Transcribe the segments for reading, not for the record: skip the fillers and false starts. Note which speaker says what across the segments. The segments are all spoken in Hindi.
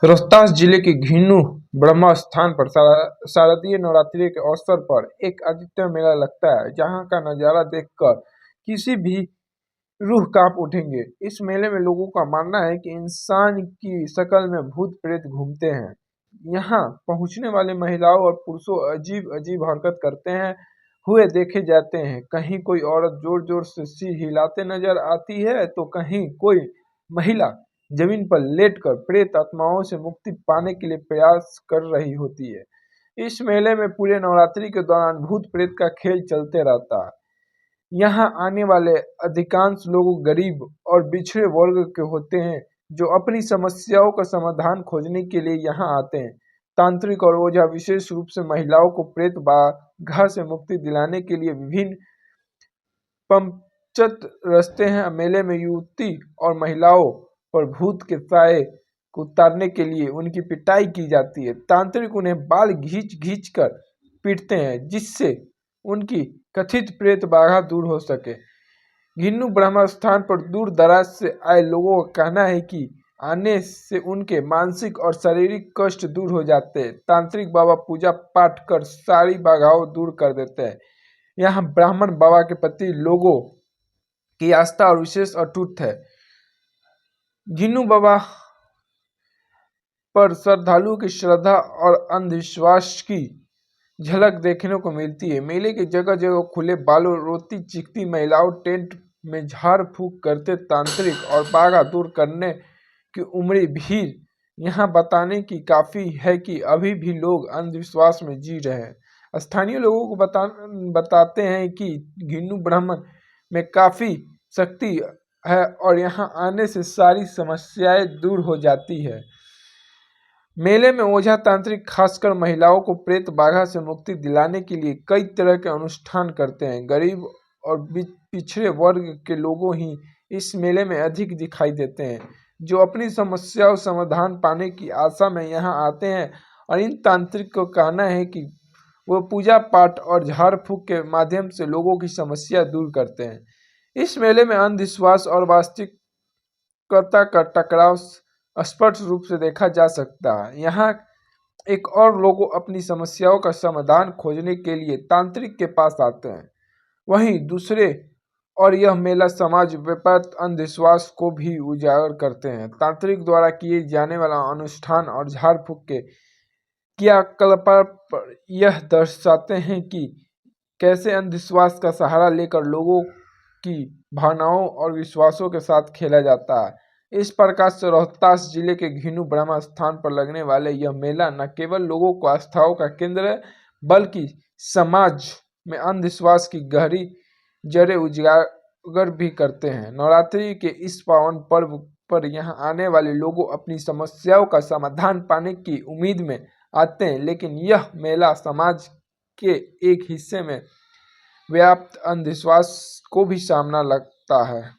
Speaker 1: रोहतास जिले के घिन्नू ब्रह्मा स्थान पर शारदीय नवरात्रि के अवसर पर एक आदित्य मेला लगता है, जहां का नजारा देखकर किसी भी रूह कांप उठेंगे। इस मेले में लोगों का मानना है कि इंसान की शक्ल में भूत प्रेत घूमते हैं। यहाँ पहुंचने वाले महिलाओं और पुरुषों अजीब अजीब हरकत करते हैं हुए देखे जाते हैं। कहीं कोई औरत जोर जोर से सिर हिलाते नजर आती है, तो कहीं कोई महिला जमीन पर लेटकर प्रेत आत्माओं से मुक्ति पाने के लिए प्रयास कर रही होती है। इस मेले में पूरे नवरात्रि के दौरान भूत प्रेत का खेल चलते रहता है। यहाँ आने वाले अधिकांश लोग गरीब और पिछड़े वर्ग के होते हैं, जो अपनी समस्याओं का समाधान खोजने के लिए यहाँ आते हैं। तांत्रिक और ओझा विशेष रूप से महिलाओं को प्रेत बाधा से मुक्ति दिलाने के लिए विभिन्न पंचत रचते हैं। मेले में युवती और महिलाओं पर भूत के साए को उतारने के लिए उनकी पिटाई की जाती है। तांत्रिक उन्हें बाल घींच कर पीटते हैं, जिससे उनकी कथित प्रेत बाधा दूर हो सके। घिन्नू ब्रह्मा स्थान पर दूर दराज से आए लोगों का कहना है कि आने से उनके मानसिक और शारीरिक कष्ट दूर हो जाते हैं। तांत्रिक बाबा पूजा पाठ कर सारी बाधाओं दूर कर देते हैं। यहाँ ब्राह्मण बाबा के प्रति लोगों की आस्था और विशेष अटूट है। घिन्नू बाबा पर श्रद्धालुओं की श्रद्धा और अंधविश्वास की झलक देखने को मिलती है। मेले के जगह जगह खुले बालों रोती चीखती महिलाओं, टेंट में झाड़ फूक करते तांत्रिक और बाधा दूर करने की उमड़ी भीड़ यहाँ बताने की काफी है कि अभी भी लोग अंधविश्वास में जी रहे हैं। स्थानीय लोगों को बताते हैं कि घिन्नू ब्राह्मण में काफी शक्ति है और यहाँ आने से सारी समस्याएं दूर हो जाती है। मेले में ओझा तांत्रिक खासकर महिलाओं को प्रेत बाधा से मुक्ति दिलाने के लिए कई तरह के अनुष्ठान करते हैं। गरीब और पिछड़े वर्ग के लोगों ही इस मेले में अधिक दिखाई देते हैं, जो अपनी समस्याओं समाधान पाने की आशा में यहाँ आते हैं। और इन तांत्रिक को कहना है कि वो पूजा पाठ और झाड़ फूक के माध्यम से लोगों की समस्या दूर करते हैं। इस मेले में अंधविश्वास और वास्तविकता का टकराव स्पष्ट रूप से देखा जा सकता है। यहाँ एक और लोग अपनी समस्याओं का समाधान खोजने के लिए तांत्रिक के पास आते हैं, वहीं दूसरे और यह मेला समाज व्यापक अंधविश्वास को भी उजागर करते हैं। तांत्रिक द्वारा किए जाने वाला अनुष्ठान और झाड़ फूक के क्रियाकलाप यह दर्शाते हैं कि कैसे अंधविश्वास का सहारा लेकर लोगों की भावनाओं और विश्वासों के साथ खेला जाता है। इस प्रकार से रोहतास जिले के घिन्नू ब्रह्मा स्थान पर लगने वाले यह मेला न केवल लोगों को आस्थाओं का केंद्र है, बल्कि समाज में अंधविश्वास की गहरी जड़ें उजागर भी करते हैं। नवरात्रि के इस पावन पर्व पर यहाँ आने वाले लोग अपनी समस्याओं का समाधान पाने की उम्मीद में आते हैं, लेकिन यह मेला समाज के एक हिस्से में व्याप्त अंधविश्वास को भी सामना लगता है।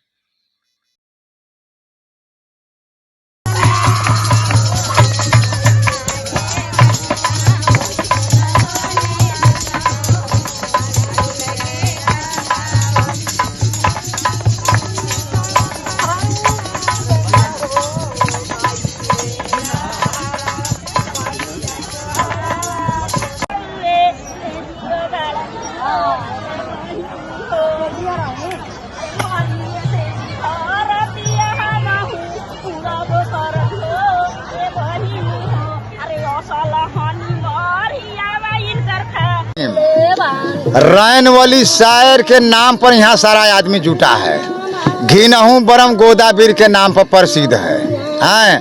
Speaker 2: रैन वाली शायर के नाम पर यहाँ सारा आदमी जुटा है। घिन्नू ब्रह्म गोदावीर के नाम पर प्रसिद्ध है।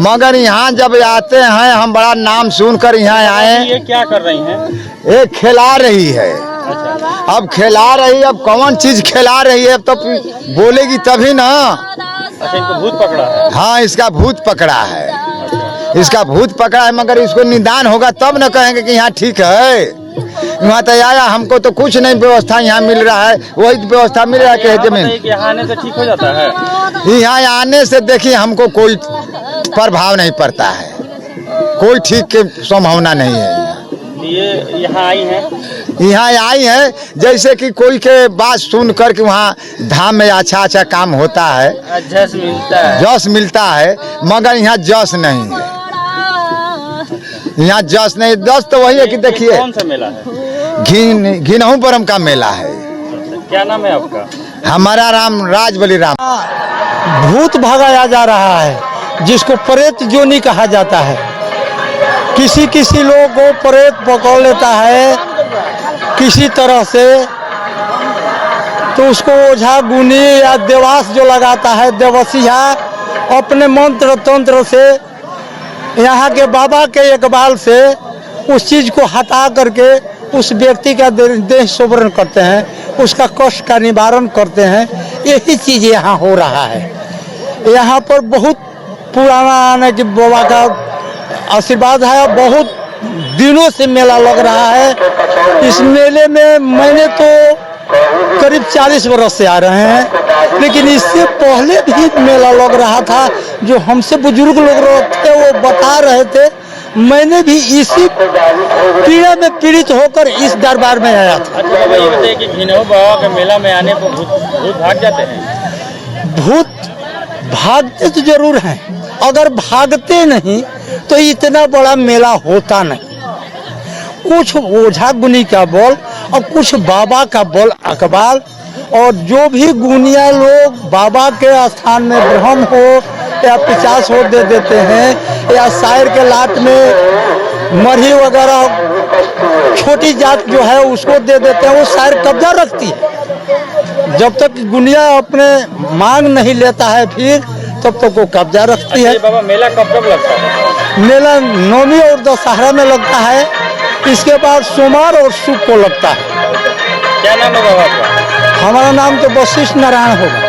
Speaker 2: मगर यहाँ जब आते हैं, हम बड़ा नाम सुनकर यहाँ आए।
Speaker 3: ये क्या कर रही हैं?
Speaker 2: ये खिला रही है। अब खिला रही, अब कौन चीज खिला रही है, अब तो बोलेगी तभी ना।
Speaker 3: अच्छा, इनको भूत पकड़ा है?
Speaker 2: हाँ, इसका भूत पकड़ा है। इसका भूत पकड़ा है, मगर इसको निदान होगा तब न कहेंगे कि यहाँ ठीक है। वहाँ तो आया, हमको तो कुछ नहीं व्यवस्था यहाँ मिल रहा है, वही व्यवस्था मिल रहा है जमीन।
Speaker 3: यहाँ आने से ठीक हो जाता है?
Speaker 2: यहाँ आने से देखिए हमको कोई प्रभाव नहीं पड़ता है, कोई ठीक के संभावना नहीं है।
Speaker 3: ये यहाँ आई हैं?
Speaker 2: यहाँ आई है, जैसे कि कोई के बात सुन कर के वहाँ धाम में अच्छा अच्छा काम होता है,
Speaker 3: जस मिलता है।
Speaker 2: जस मिलता है, मगर यहाँ जस नहीं है। यहाँ जस नहीं दस तो वही है कि देखिए
Speaker 3: कौन सा मेला है?
Speaker 2: घिनहू बरम का मेला है।
Speaker 3: क्या नाम है आपका?
Speaker 2: हमारा राम राज बलिराम।
Speaker 4: भूत भगाया जा रहा है जिसको प्रेत जोनी कहा जाता है। किसी किसी लोग को प्रेत पकड़ लेता है किसी तरह से, तो उसको ओझा गुनी या देवास जो लगाता है देवसिया अपने मंत्र तंत्र से यहाँ के बाबा के इकबाल से उस चीज को हटा करके उस व्यक्ति का देह शोभन करते हैं, उसका कष्ट का निवारण करते हैं। यही चीज यहाँ हो रहा है। यहाँ पर बहुत पुराना आने के बाबा का आशीर्वाद है। बहुत दिनों से मेला लग रहा है। इस मेले में मैंने तो करीब 40 वर्ष से आ रहे हैं, लेकिन इससे पहले भी मेला लग रहा था। जो हमसे बुजुर्ग लोग थे वो बता रहे थे। मैंने भी इसी पीड़ा में पीड़ित होकर इस दरबार में आया था।
Speaker 3: अच्छा बाबा, ये बताइए कि घिनहू बाबा के मेला में आने पर भूत भाग जाते हैं?
Speaker 4: भूत भागते तो जरूर हैं, अगर भागते नहीं तो इतना बड़ा मेला होता नहीं। कुछ ओझा गुनी का बोल और कुछ बाबा का बोल अकबाल, और जो भी गुनिया लोग बाबा के स्थान में ब्रह्म हो या पिचास हो दे देते हैं, या शायर के लाट में मरही वगैरह छोटी जात जो है उसको दे देते हैं, वो शायर कब्जा रखती है। जब तक गुनिया अपने मांग नहीं लेता है फिर तब तक वो कब्जा रखती है।
Speaker 3: बाबा मेला कब कब लगता है?
Speaker 4: मेला नवमी और दशहरा में लगता है, इसके बाद सोमवार और शुक्र को लगता है।
Speaker 3: क्या नाम है बाबा का?
Speaker 4: हमारा नाम तो वशिष्ठ नारायण होगा।